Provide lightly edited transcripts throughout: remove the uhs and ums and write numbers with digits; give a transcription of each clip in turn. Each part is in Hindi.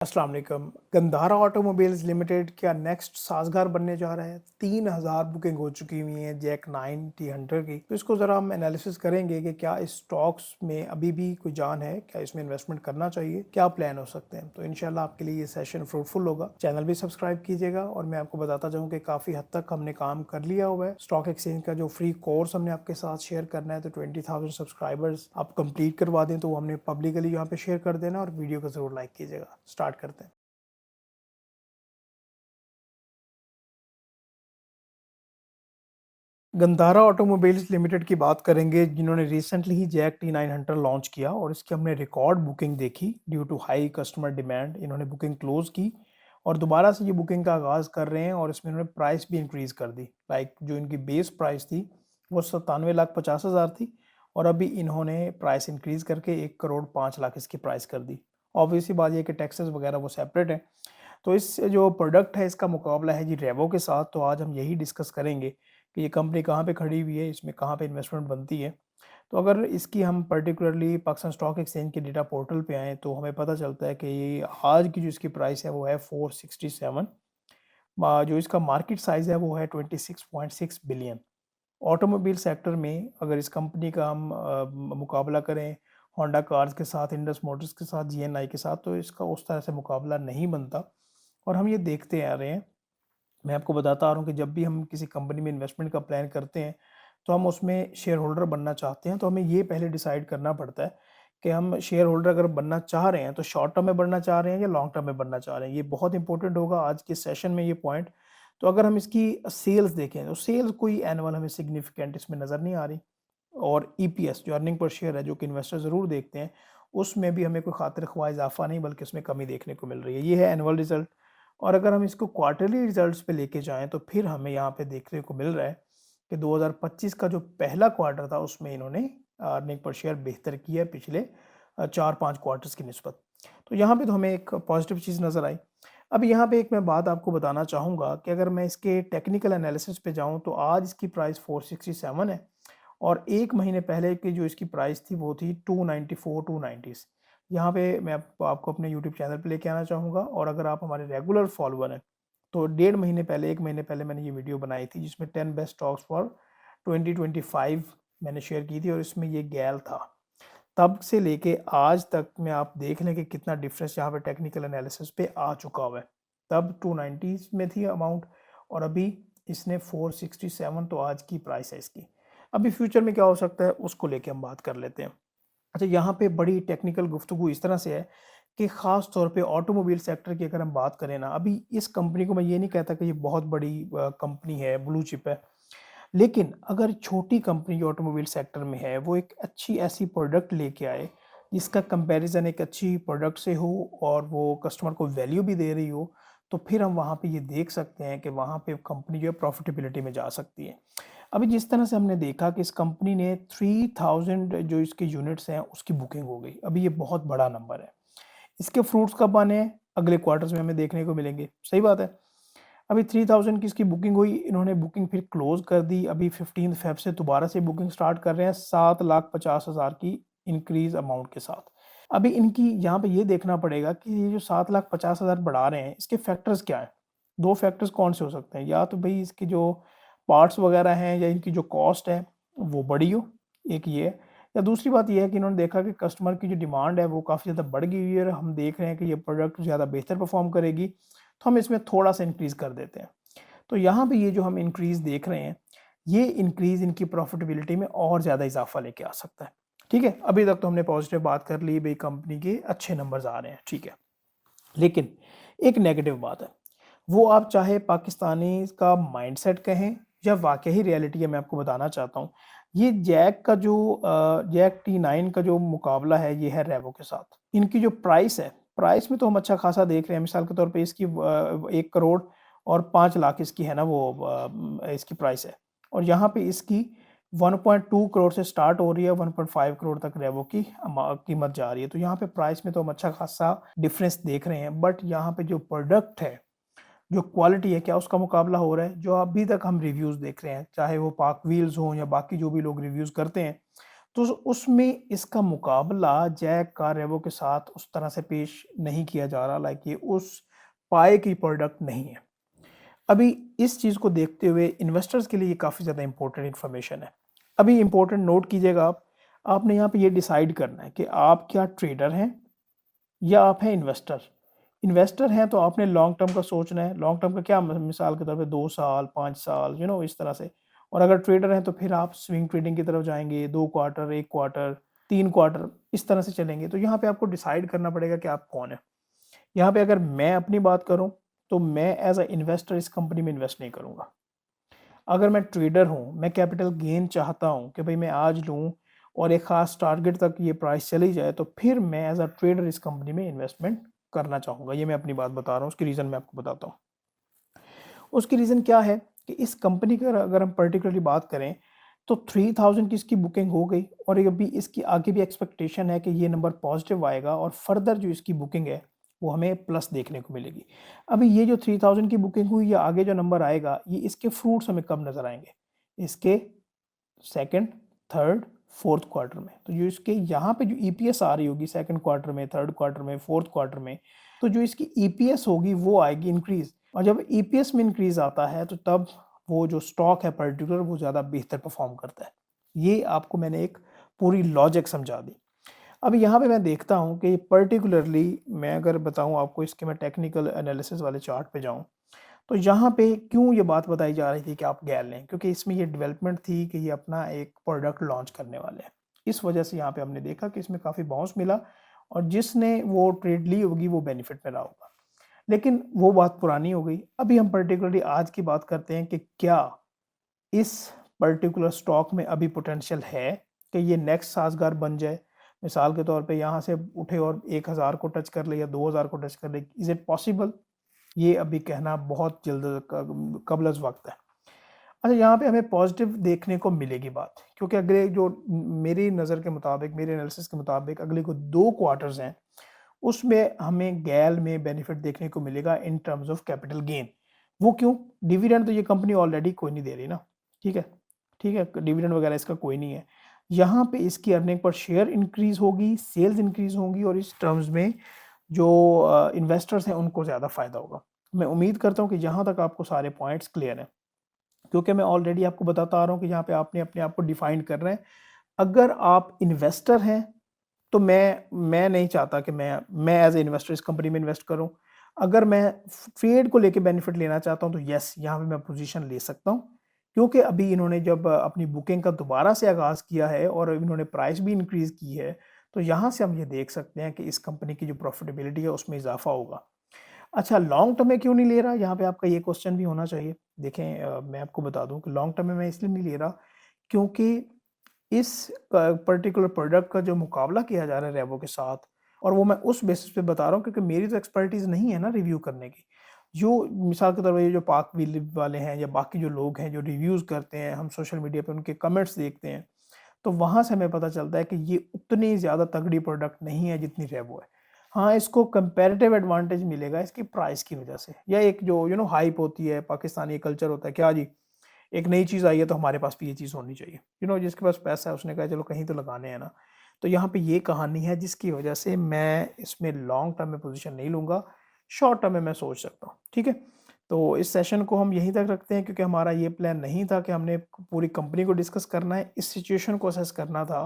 अस्सलाम वालेकुम। गंधारा ऑटोमोबाइल्स लिमिटेड क्या नेक्स्ट साज़गार बनने जा रहा है? 3000 बुकिंग हो चुकी हुई हैं जैक 90 हंटर की। तो इसको ज़रा हम एनालिसिस करेंगे कि क्या इस स्टॉक्स में अभी भी कोई जान है? क्या इसमें इन्वेस्टमेंट करना चाहिए? क्या प्लान हो सकते हैं? तो इंशाल्लाह आपके लिए ये सेशन फ्रूटफुल होगा। चैनल भी सब्सक्राइब कीजिएगा और मैं आपको बताता जाऊँ कि काफ़ी हद तक हमने काम कर लिया हुआ है। स्टॉक एक्सचेंज का जो फ्री कोर्स हमने आपके साथ शेयर करना है, तो 20,000 सब्सक्राइबर्स आप कंप्लीट करवा दें तो वो हमने पब्लिकली यहाँ पे शेयर कर देना और वीडियो को ज़रूर लाइक कीजिएगा। स्टार्ट करते हैं। गंधारा ऑटोमोबाइल्स लिमिटेड की बात करेंगे जिन्होंने रिसेंटली ही जैक T9 हंटर लॉन्च किया और इसकी हमने रिकॉर्ड बुकिंग देखी due to high customer demand. इन्होंने बुकिंग क्लोज की और दोबारा से ये बुकिंग का आगाज़ कर रहे हैं और इसमें इन्होंने प्राइस भी इंक्रीज़ कर दी। लाइक जो इनकी बेस प्राइस थी वो 97,50,000 थी और अभी इन्होंने प्राइस इंक्रीज़ करके 1,05,00,000 इसकी प्राइस कर दी। ऑब्वियसली बात ये कि टैक्सेस वगैरह वो सेपरेट है। तो इस जो प्रोडक्ट है इसका मुकाबला है जी रेवो के साथ। तो आज हम यही डिस्कस करेंगे कि ये कंपनी कहाँ पे खड़ी हुई है, इसमें कहाँ पे इन्वेस्टमेंट बनती है। तो अगर इसकी हम पर्टिकुलरली पाकिस्तान स्टॉक एक्सचेंज के डेटा पोर्टल पे आएँ तो हमें पता चलता है कि ये आज की जो इसकी प्राइस है वो है 467। जो इसका मार्केट साइज़ है वो है 26.6 बिलियन। ऑटोमोबाइल सेक्टर में अगर इस कंपनी का हम मुकाबला करें होंडा कार्स के साथ, इंडस मोटर्स के साथ, जीएनआई के साथ, तो इसका उस तरह से मुकाबला नहीं बनता और हम ये देखते आ रहे हैं। मैं आपको बताता आ रहा हूँ कि जब भी हम किसी कंपनी में इन्वेस्टमेंट का प्लान करते हैं, तो हम उसमें शेयर होल्डर बनना चाहते हैं, तो हमें ये पहले डिसाइड करना पड़ता है कि हम शेयर होल्डर अगर बनना चाह रहे हैं, तो शॉर्ट टर्म में बनना चाह रहे हैं या लॉन्ग टर्म में बनना चाह रहे हैं। ये बहुत इंपॉर्टेंट होगा आज के सेशन में ये पॉइंट। तो अगर हम इसकी सेल्स देखें, तो सेल्स कोई एनुअल हमें सिग्निफिकेंट इसमें नज़र नहीं आ रही और ईपीएस जो अर्निंग पर शेयर है, जो कि इन्वेस्टर ज़रूर देखते हैं, उसमें भी हमें कोई खातिर ख्वाह इज़ाफ़ा नहीं बल्कि उसमें कमी देखने को मिल रही है। ये है एनुअल रिज़ल्ट। और अगर हम इसको क्वार्टरली रिजल्ट्स पे लेके जाएँ तो फिर हमें यहाँ पे देखने को मिल रहा है कि 2025 का जो पहला क्वार्टर था उसमें इन्होंने अर्निंग पर शेयर बेहतर किया है पिछले 4-5 क्वार्टर्स की निस्बत। तो यहाँ पे तो हमें एक पॉजिटिव चीज़ नज़र आई। अब यहाँ पे एक मैं बात आपको बताना चाहूँगा कि अगर मैं इसके टेक्निकल एनालिसिस पे जाऊँ तो आज इसकी प्राइस 467 है और 1 महीने पहले की जो इसकी प्राइस थी वो थी 294 290s। यहाँ पे मैं आपको अपने यूट्यूब चैनल पे लेके आना चाहूँगा और अगर आप हमारे रेगुलर फॉलोअर हैं, तो डेढ़ महीने पहले 1 महीने पहले मैंने ये वीडियो बनाई थी जिसमें 10 बेस्ट स्टॉक्स फॉर 2025 मैंने शेयर की थी और इसमें ये गैल था। तब से लेके आज तक में आप देख लें कि कितना डिफरेंस यहाँ पे टेक्निकल एनालिसिस पे आ चुका हुआ है। तब 290s में थी अमाउंट और अभी इसने 467 तो आज की प्राइस है इसकी। अभी फ्यूचर में क्या हो सकता है उसको लेके हम बात कर लेते हैं। अच्छा, यहाँ पे बड़ी टेक्निकल गुफ्तगू इस तरह से है कि ख़ास तौर पे ऑटोमोबाइल सेक्टर की अगर हम बात करें ना, अभी इस कंपनी को मैं ये नहीं कहता कि ये बहुत बड़ी कंपनी है, ब्लू चिप है। लेकिन अगर छोटी कंपनी जो ऑटोमोबाइल सेक्टर में है, वो एक अच्छी ऐसी प्रोडक्ट लेके आए, जिसका कंपैरिज़न एक अच्छी प्रोडक्ट से हो और वो कस्टमर को वैल्यू भी दे रही हो, तो फिर हम वहाँ पे ये देख सकते हैं कि वहाँ पे कंपनी जो है प्रॉफ़िटेबिलिटी में जा सकती है। अभी जिस तरह से हमने देखा कि इस कंपनी ने 3000 जो इसके यूनिट्स हैं, उसकी बुकिंग हो गई। अभी ये बहुत बड़ा नंबर है। इसके फ्रूट्स कब आने हैं? अगले क्वार्टर्स में हमें देखने को मिलेंगे। सही बात है। अभी 3000 की इसकी बुकिंग हुई, इन्होंने बुकिंग फिर क्लोज़ कर दी। अभी 15 फ़ेब से दोबारा से बुकिंग स्टार्ट कर रहे हैं 7,50,000 की इंक्रीज़ अमाउंट के साथ। अभी इनकी यहाँ पे ये देखना पड़ेगा कि ये जो 7,50,000 बढ़ा रहे हैं, इसके फैक्टर्स क्या हैं? 2 फैक्टर्स कौन से हो सकते हैं? या तो भई इसकी जो पार्ट्स वगैरह हैं या इनकी जो कॉस्ट है, वो बढ़ी हो, एक ये है। या दूसरी बात ये है कि इन्होंने देखा कि कस्टमर की जो डिमांड है, वो काफ़ी ज़्यादा बढ़ गई हुई है और हम देख रहे हैं कि ये प्रोडक्ट ज़्यादा बेहतर परफ़ॉर्म करेगी, तो हम इसमें थोड़ा-सा इंक्रीज़ कर देते हैं। तो यहाँ पे ये जो हम इंक्रीज़ देख रहे हैं, ये इंक्रीज़ इनकी प्रॉफ़िटेबिलिटी में और ज़्यादा इज़ाफ़ा लेके आ सकता है। ठीक है? अभी तक तो हमने पॉज़िटिव बात कर ली, भई कंपनी के अच्छे नंबर्स आ रहे हैं, ठीक है। लेकिन एक नेगेटिव बात है, वो आप चाहे पाकिस्तानी का माइंडसेट कहें या वाक़ई रियलिटी है, मैं आपको बताना चाहता हूँ। ये जैक T9 का जो मुकाबला है, ये है रेवो के साथ। इनकी जो प्राइस है, प्राइस में तो हम अच्छा खासा देख रहे हैं। मिसाल के तौर पे इसकी 1 करोड़ और 5 लाख इसकी है ना वो इसकी प्राइस है और यहाँ पे इसकी 1.2 करोड़ से स्टार्ट हो रही है, 1.5 करोड़ तक रेवो की कीमत जा रही है। तो यहाँ पे प्राइस में तो हम अच्छा खासा डिफरेंस देख रहे हैं, बट यहाँ पे जो प्रोडक्ट है, जो क्वालिटी है, क्या उसका मुकाबला हो रहा है? जो अभी तक हम रिव्यूज़ देख रहे हैं, चाहे वो पाक व्हील्स हों या बाकी जो भी लोग रिव्यूज़ करते हैं, तो उसमें इसका मुकाबला जैक का रेवो के साथ उस तरह से पेश नहीं किया जा रहा, लाइक ये उस पाए की प्रोडक्ट नहीं है। अभी इस चीज़ को देखते हुए इन्वेस्टर्स के लिए ये काफ़ी ज़्यादा इंपॉर्टेंट इन्फॉर्मेशन है। अभी इंपॉर्टेंट नोट कीजिएगा आप, आपने यहाँ पे ये डिसाइड करना है कि आप क्या ट्रेडर हैं या आप हैं इन्वेस्टर। इन्वेस्टर हैं तो आपने लॉन्ग टर्म का सोचना है। लॉन्ग टर्म का क्या मिसाल के तौर पे 2 साल, 5 साल इस तरह से। और अगर ट्रेडर हैं तो फिर आप स्विंग ट्रेडिंग की तरफ जाएँगे, 2 क्वार्टर, 1 क्वार्टर, 3 क्वार्टर इस तरह से चलेंगे। तो यहाँ पे आपको डिसाइड करना पड़ेगा कि आप कौन हैं। यहाँ पे अगर मैं अपनी बात करूँ तो मैं एज़ अ इन्वेस्टर इस कंपनी में इन्वेस्ट नहीं करूँगा। अगर मैं ट्रेडर हूँ, मैं कैपिटल गेन चाहता हूँ कि भाई मैं आज लूँ और एक ख़ास टारगेट तक ये प्राइस चली जाए, तो फिर मैं एज़ अ ट्रेडर इस कंपनी में इन्वेस्टमेंट करना चाहूँगा। ये मैं अपनी बात बता रहा हूँ, उसकी रीज़न मैं आपको बताता हूँ। उसकी रीज़न क्या है कि इस कंपनी की अगर हम पर्टिकुलरली बात करें, तो 3000 की इसकी बुकिंग हो गई और ये अभी इसकी आगे भी एक्सपेक्टेशन है कि ये नंबर पॉज़िटिव आएगा और फर्दर जो इसकी बुकिंग है, वो हमें प्लस देखने को मिलेगी। अभी ये जो 3000 की बुकिंग हुई या आगे जो नंबर आएगा, ये इसके फ्रूट्स हमें कब नज़र आएँगे? इसके सेकंड, थर्ड, फोर्थ क्वार्टर में। तो जो इसके यहाँ पे जो ईपीएस आ रही होगी सेकंड क्वार्टर में, थर्ड क्वार्टर में, फोर्थ क्वार्टर में, तो जो इसकी ईपीएस होगी वो आएगी इंक्रीज़। और जब ईपीएस में इंक्रीज़ आता है तो तब वो जो स्टॉक है पर्टिकुलर वो ज़्यादा बेहतर परफ़ॉर्म करता है। ये आपको मैंने एक पूरी लॉजिक समझा दी। अब यहाँ पे मैं देखता हूँ कि पर्टिकुलरली मैं अगर बताऊँ आपको, इसके मैं टेक्निकल एनालिसिस वाले चार्ट पे जाऊँ, तो यहाँ पे क्यों ये बात बताई जा रही थी कि आप गैल लें? क्योंकि इसमें ये डेवलपमेंट थी कि ये अपना एक प्रोडक्ट लॉन्च करने वाले हैं। इस वजह से यहाँ पे हमने देखा कि इसमें काफ़ी बाउंस मिला और जिसने वो ट्रेड ली होगी वो बेनिफिट में रहा होगा। लेकिन वो बात पुरानी हो गई। अभी हम पर्टिकुलरली आज की बात करते हैं कि क्या इस पर्टिकुलर स्टॉक में अभी पोटेंशियल है कि ये नेक्स्ट साज़गार बन जाए? मिसाल के तौर पे यहाँ से उठे और 1000 को टच कर ले या 2000 को टच कर ले। Is it possible? ये अभी कहना बहुत जल्द कबल वक़्त है। अच्छा, यहाँ पे हमें पॉज़िटिव देखने को मिलेगी बात, क्योंकि अगले जो मेरी नज़र के मुताबिक, मेरे एनालिसिस के मुताबिक अगले को 2 क्वार्टर्स हैं, उसमें हमें गैल में बेनिफिट देखने को मिलेगा in terms of capital gain. वो क्यों? डिविडेंड तो ये कंपनी ऑलरेडी कोई नहीं दे रही ना, ठीक है? ठीक है? डिविडेंड वगैरह इसका कोई नहीं है। यहाँ पे इसकी अर्निंग पर शेयर इंक्रीज़ होगी, सेल्स इंक्रीज़ होंगी और इस टर्म्स में जो इन्वेस्टर्स हैं उनको ज़्यादा फ़ायदा होगा। मैं उम्मीद करता हूँ कि यहाँ तक आपको सारे पॉइंट्स क्लियर हैं, क्योंकि मैं ऑलरेडी आपको बताता आ रहा हूँ कि यहाँ पे आपने अपने आप को डिफाइन करना है। अगर आप इन्वेस्टर हैं, तो मैं नहीं चाहता कि मैं एज़ अ इन्वेस्टर इस कंपनी में इन्वेस्ट करूँ। अगर मैं ट्रेड को लेके बेनिफिट लेना चाहता हूँ, तो येस, यहाँ पे मैं पोज़ीशन ले सकता हूँ। क्योंकि अभी इन्होंने जब अपनी बुकिंग का दोबारा से आगाज़ किया है और इन्होंने प्राइस भी इंक्रीज़ की है, तो यहाँ से हम ये देख सकते हैं कि इस कंपनी की जो प्रॉफ़िटेबिलिटी है उसमें इज़ाफ़ा होगा। अच्छा, लॉन्ग टर्म में क्यों नहीं ले रहा? यहाँ पे आपका ये क्वेश्चन भी होना चाहिए। देखें, मैं आपको बता दूँ कि लॉन्ग टर्म में मैं इसलिए नहीं ले रहा, क्योंकि इस पर्टिकुलर प्रोडक्ट का जो मुकाबला किया जा रहा है रेवो के साथ, और वो मैं उस बेसिस पे बता रहा हूँ क्योंकि मेरी तो एक्सपर्टीज़ नहीं है ना रिव्यू करने की। जो मिसाल के तौर पे ये जो पाक विलिप वाले हैं या बाकी जो लोग हैं जो रिव्यूज़ करते हैं, हम सोशल मीडिया पे उनके कमेंट्स देखते हैं, तो वहाँ से हमें पता चलता है कि ये उतनी ज़्यादा तगड़ी प्रोडक्ट नहीं है जितनी रेवो है। हाँ, इसको कंपैरेटिव एडवांटेज मिलेगा इसकी प्राइस की वजह से, या एक जो हाइप होती है, पाकिस्तानी कल्चर होता है, क्या जी, एक नई चीज़ आई है तो हमारे पास भी ये चीज़ होनी चाहिए। जिसके पास पैसा है उसने कहा चलो कहीं तो लगाने हैं ना। तो यहाँ पे ये कहानी है जिसकी वजह से मैं इसमें लॉन्ग टर्म में पोज़ीशन नहीं लूँगा, शॉर्ट टर्म में मैं सोच सकता हूँ, ठीक है? तो इस सेशन को हम यहीं तक रखते हैं, क्योंकि हमारा ये प्लान नहीं था कि हमने पूरी कंपनी को डिस्कस करना है, इस सिचुएशन को असेस करना था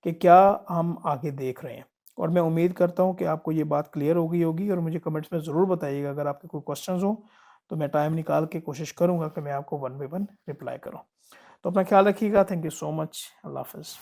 कि क्या हम आगे देख रहे हैं। और मैं उम्मीद करता हूँ कि आपको ये बात क्लियर हो गई होगी, और मुझे कमेंट्स में ज़रूर बताइएगा अगर आपके कोई क्वेश्चंस हो, तो मैं टाइम निकाल के कोशिश करूँगा कि मैं आपको वन बाय वन रिप्लाई करूँ। तो अपना ख्याल रखिएगा। Thank you so much. अल्लाह हाफ़िज़।